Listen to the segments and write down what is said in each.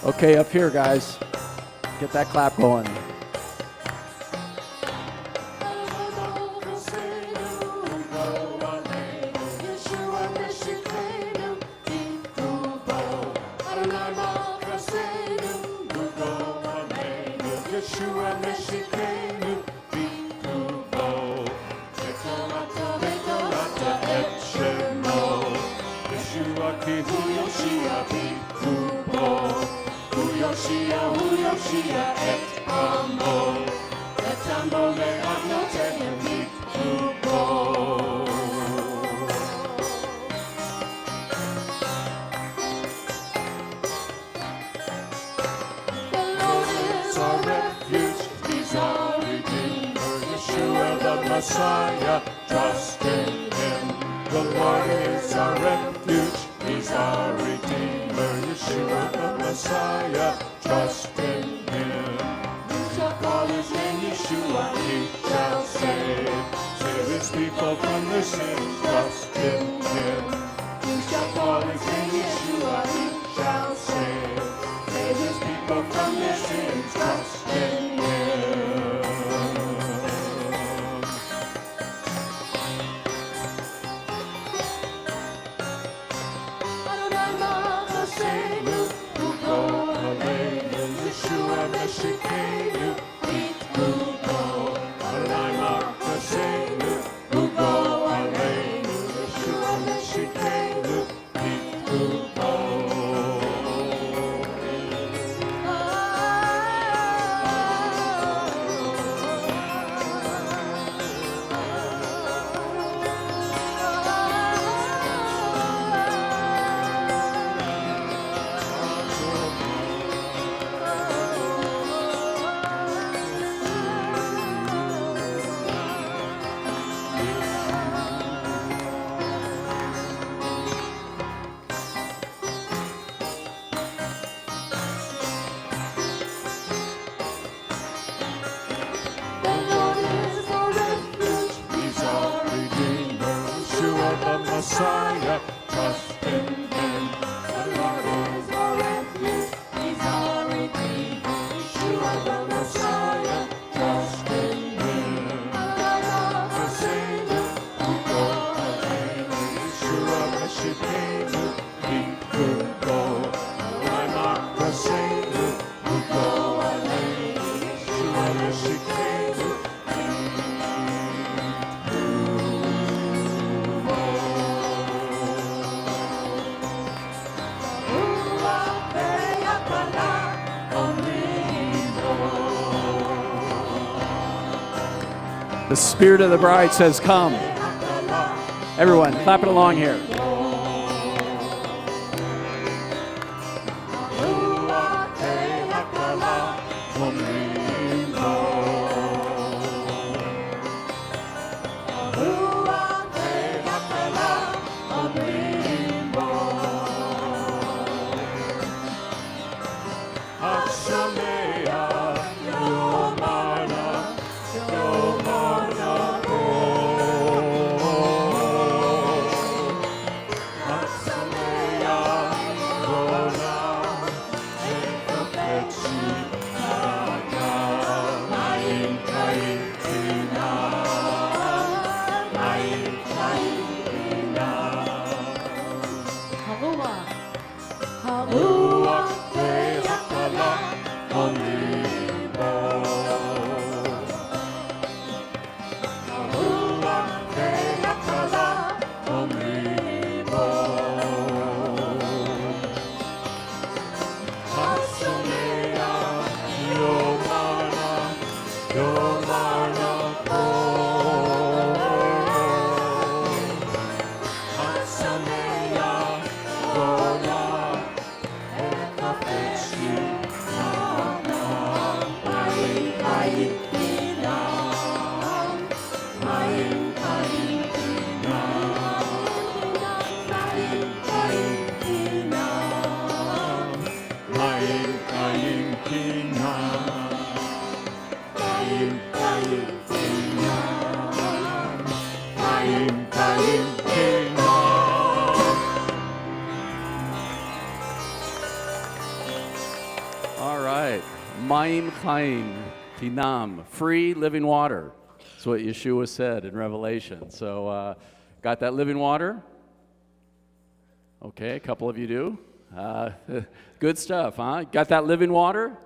Okay, up here, guys. Get that clap going. Messiah, trust in Him. The Lord is our refuge, He's our Redeemer. Yeshua the Messiah, trust in Him. You shall call His name Yeshua, He shall save. Save His people from their sins, trust in Him. You shall call His name Yeshua, He shall save. Save His people from their sins, trust in Him. Messiah, trust in Him. The Lord is our refuge, He's our Redeemer. Yeshua the Messiah, trust in Him. The Savior, who go away. Yeshua Meshikenu, He who go. I'm the Savior, who go away. Yeshua Meshikenu, The Spirit of the bride says, come. Everyone, clap it along here. Maim Chaim, Tinam, free living water. That's what Yeshua said in Revelation. So, got that living water? Okay, a couple of you do. Good stuff, huh? Got that living water?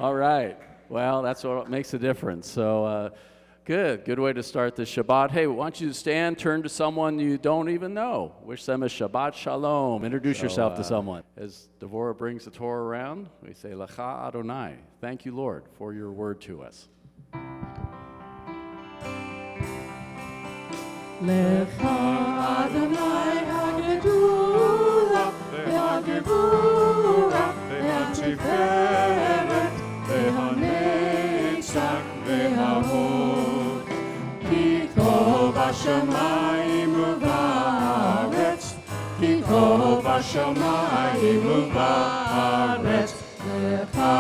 All right. Well, that's what makes a difference. So, good way to start the Shabbat. Hey, why don't you stand, turn to someone you don't even know. Wish them a Shabbat Shalom. Introduce yourself to someone. As Devorah brings the Torah around, we say, Lecha Adonai. Thank you, Lord, for your word to us. Lecha Adonai hagedula, ve'hagevura, ve'hatiferet, ve'hanetzach, ve'hahod. Ki tov hashamayim u'va'aretz, ki tov hashamayim u'va'aretz. Lecha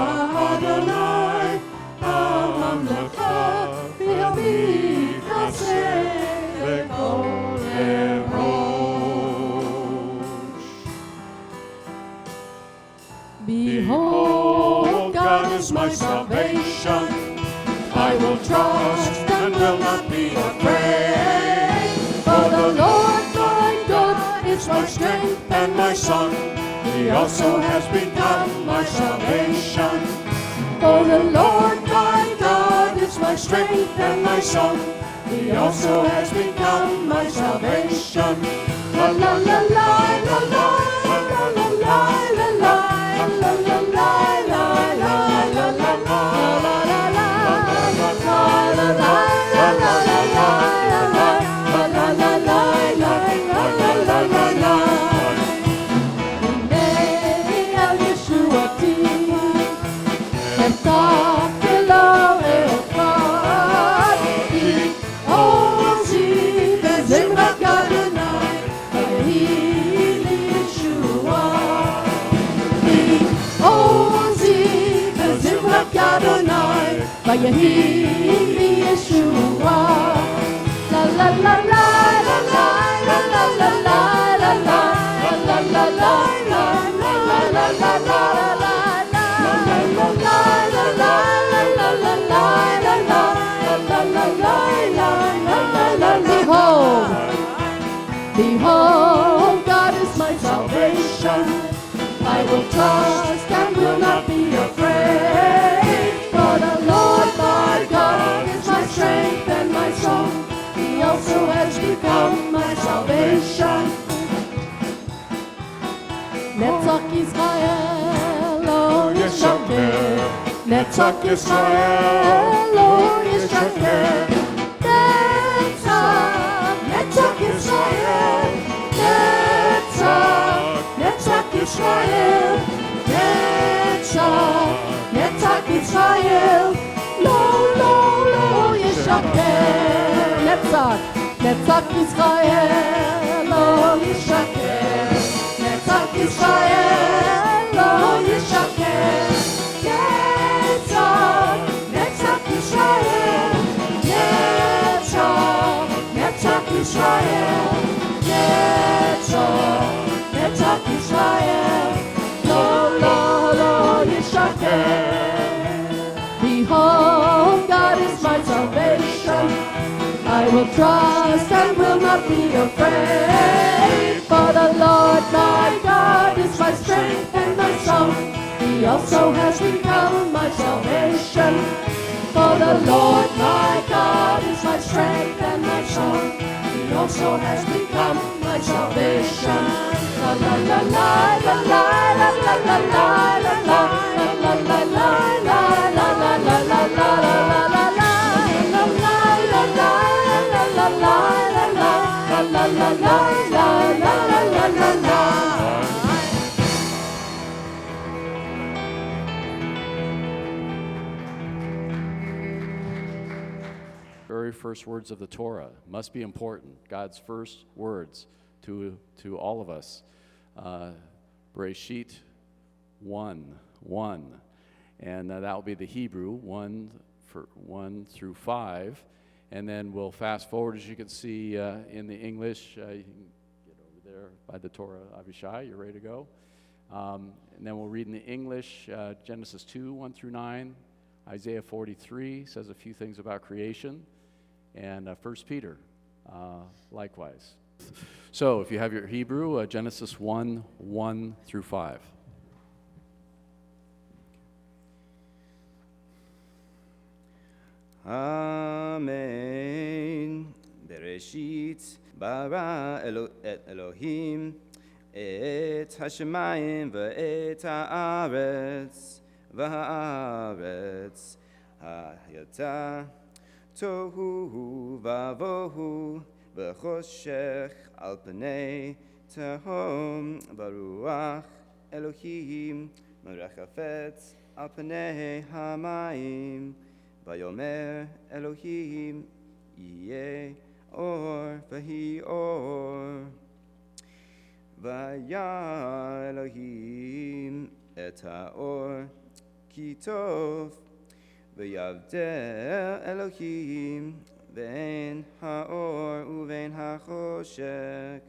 Adonai ha'amlecha, ve'yamid kaseh. Behold, God is my salvation. I will trust and will not be afraid. For the Lord my God is my strength and my song. He also has become my salvation. For the Lord my God is my strength and my song. He also has become my salvation. La la la la la la la la la la la la la la Vayehi Yeshua. La la la la la la la la la la la la la la la Behold, God is my salvation. I will trust and will not be afraid. For the Lord my God is my strength and my song. He also has become my salvation. Netzach Yisrael lo yishaker. Netzach Yisrael lo yishaker. Netzach Yisrael. Netzach Yisrael. Netzach Yisrael. Lo yishaker. Netzach Yisrael lo yishaker. Netzach Yisrael lo yishaker. Netzach Yisrael. Netzach Yisrael. Netzach Yisrael. Lo yishaker. Behold, God is my salvation. I will trust and will not be afraid. For the Lord my God is my strength and my song. He also has become my salvation. For the Lord my God is my strength and my song. He also has become my salvation. La la la la la la la la la la la la la la la la la la la Very first words of the Torah must be important. God's first words to all of us. Bereshit 1, and that will be the Hebrew 1 through 5, and then we'll fast forward, as you can see in the English. You can get over there by the Torah. Avishai, you're ready to go. And then we'll read in the English, Genesis 2, 1 through 9. Isaiah 43 says a few things about creation. And 1 Peter, likewise. So if you have your Hebrew, Genesis 1, 1 through 5. Amen. Bereshit bara Elohim et hashemayim ve'et haaretz v'haaretz hayata tohu vavohu v'choshech al pnei tehom baruach Elohim merachafetz al pnei hamayim Vayomer Elohim Yeh Or Vahi Or Vaya Elohim Et HaOr Ki Tov Vayavdel Elohim Ve'en HaOr Uve'en HaChoshek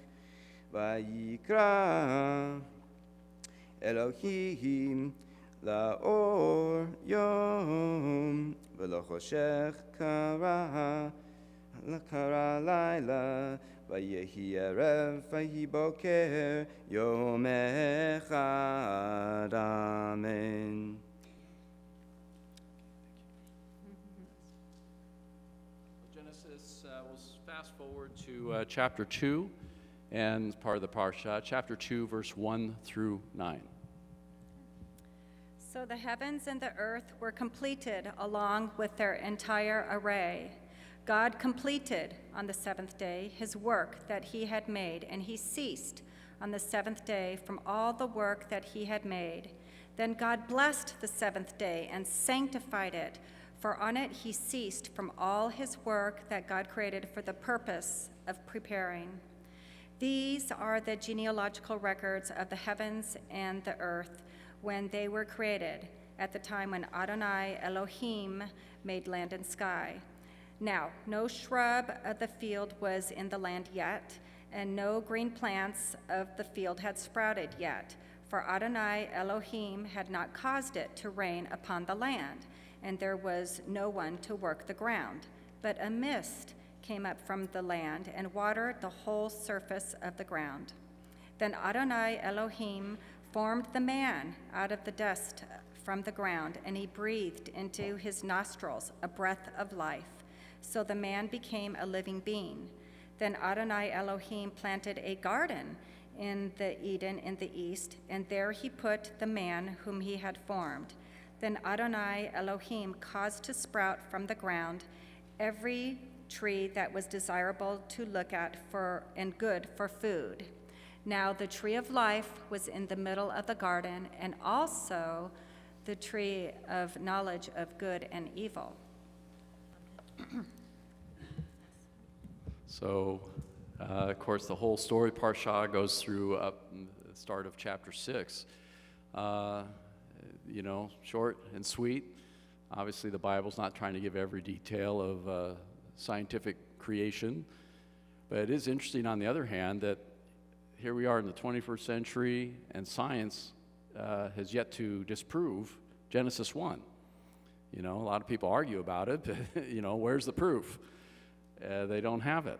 Vayikra Elohim La'or Yom V'lo choshech kara laila Vayehi erev vayehi boker Yom echad. Amen. Genesis, we'll fast forward to chapter 2 and part of the Parsha, chapter 2, verse 1 through 9. So the heavens and the earth were completed along with their entire array. God completed on the seventh day his work that he had made, and he ceased on the seventh day from all the work that he had made. Then God blessed the seventh day and sanctified it, for on it he ceased from all his work that God created for the purpose of preparing. These are the genealogical records of the heavens and the earth when they were created, at the time when Adonai Elohim made land and sky. Now, no shrub of the field was in the land yet, and no green plants of the field had sprouted yet, for Adonai Elohim had not caused it to rain upon the land, and there was no one to work the ground. But a mist came up from the land and watered the whole surface of the ground. Then Adonai Elohim formed the man out of the dust from the ground, and he breathed into his nostrils a breath of life. So the man became a living being. Then Adonai Elohim planted a garden in the Eden in the east, and there he put the man whom he had formed. Then Adonai Elohim caused to sprout from the ground every tree that was desirable to look at and good for food. Now the tree of life was in the middle of the garden, and also the tree of knowledge of good and evil. So, of course, the whole story, Parsha, goes through up the start of chapter 6. Short and sweet. Obviously, the Bible's not trying to give every detail of scientific creation. But it is interesting, on the other hand, that here we are in the 21st century, and science has yet to disprove Genesis 1. A lot of people argue about it, but, where's the proof? They don't have it.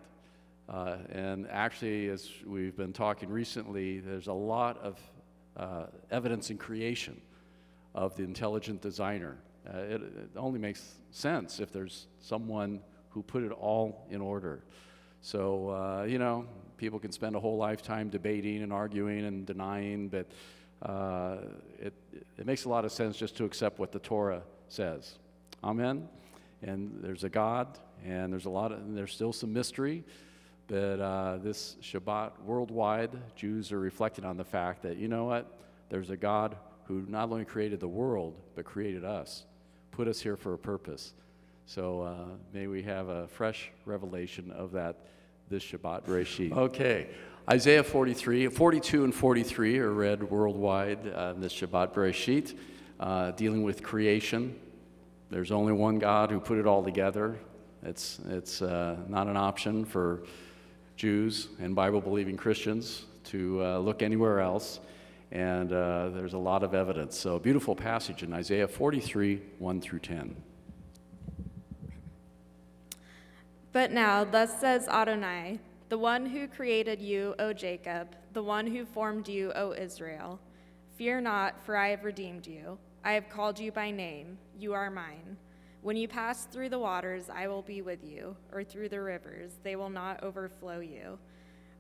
And actually, as we've been talking recently, there's a lot of evidence in creation of the intelligent designer. It only makes sense if there's someone who put it all in order. So, people can spend a whole lifetime debating and arguing and denying, but it makes a lot of sense just to accept what the Torah says. Amen? And there's a God, and there's still some mystery, but this Shabbat worldwide, Jews are reflecting on the fact that, there's a God who not only created the world, but created us, put us here for a purpose. So may we have a fresh revelation of that this Shabbat Bereshit. Okay, Isaiah 42 and 43 are read worldwide this Shabbat Bereshit, dealing with creation. There's only one God who put it all together. It's not an option for Jews and Bible-believing Christians to look anywhere else. And there's a lot of evidence. So, beautiful passage in Isaiah 43, 1 through 10. But now, thus says Adonai, the one who created you, O Jacob, the one who formed you, O Israel. Fear not, for I have redeemed you. I have called you by name. You are mine. When you pass through the waters, I will be with you, or through the rivers, they will not overflow you.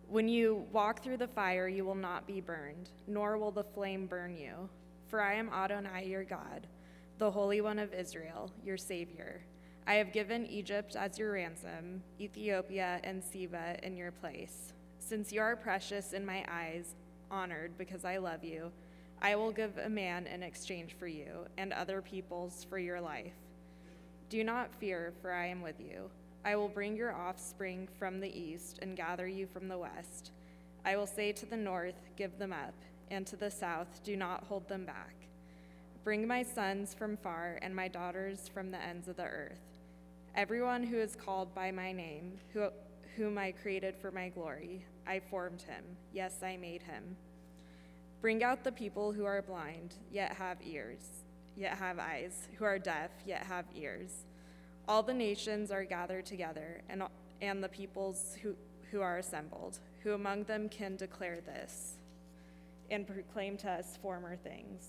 When you walk through the fire, you will not be burned, nor will the flame burn you. For I am Adonai, your God, the Holy One of Israel, your Savior. I have given Egypt as your ransom, Ethiopia and Seba in your place. Since you are precious in my eyes, honored because I love you, I will give a man in exchange for you, and other peoples for your life. Do not fear, for I am with you. I will bring your offspring from the east and gather you from the west. I will say to the north, give them up, and to the south, do not hold them back. Bring my sons from far and my daughters from the ends of the earth. Everyone who is called by my name, whom I created for my glory, I formed him. Yes, I made him. Bring out the people who are blind, yet have eyes, who are deaf, yet have ears. All the nations are gathered together, and the peoples who are assembled, who among them can declare this and proclaim to us former things.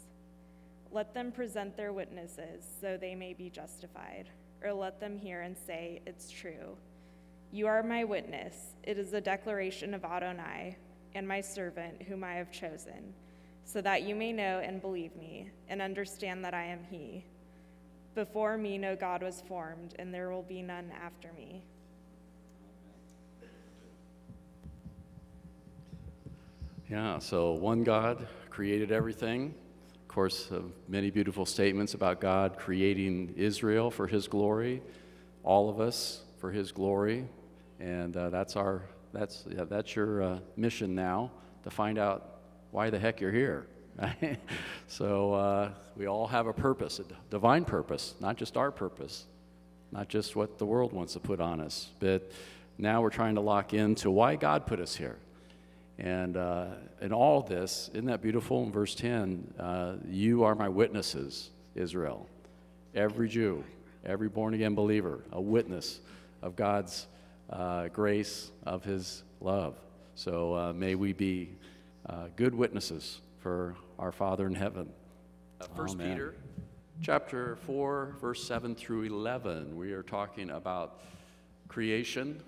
Let them present their witnesses, so they may be justified. Or let them hear and say, it's true. You are my witness. It is a declaration of Adonai and my servant whom I have chosen, so that you may know and believe me and understand that I am he. Before me no God was formed, and there will be none after me. Yeah, so one God created everything. Of course, many beautiful statements about God creating Israel for his glory, all of us for his glory, and that's your mission now, to find out why the heck you're here. Right? So we all have a purpose, a divine purpose, not just our purpose, not just what the world wants to put on us, but now we're trying to lock into why God put us here. And in all this, isn't that beautiful in verse 10? You are my witnesses, Israel. Every Jew, every born-again believer, a witness of God's grace, of his love. So may we be good witnesses for our Father in heaven. 1 Peter chapter 4, verse 7 through 11. We are talking about creation,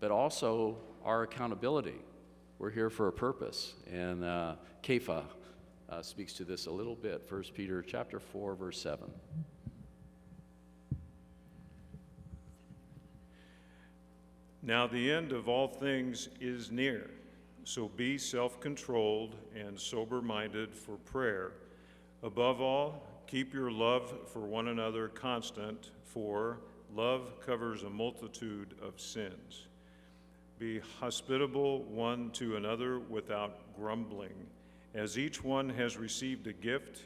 but also our accountability. We're here for a purpose, and Kepha speaks to this a little bit. 1 Peter chapter 4, verse 7. Now the end of all things is near, so be self-controlled and sober-minded for prayer. Above all, keep your love for one another constant, for love covers a multitude of sins. Be hospitable one to another without grumbling. As each one has received a gift,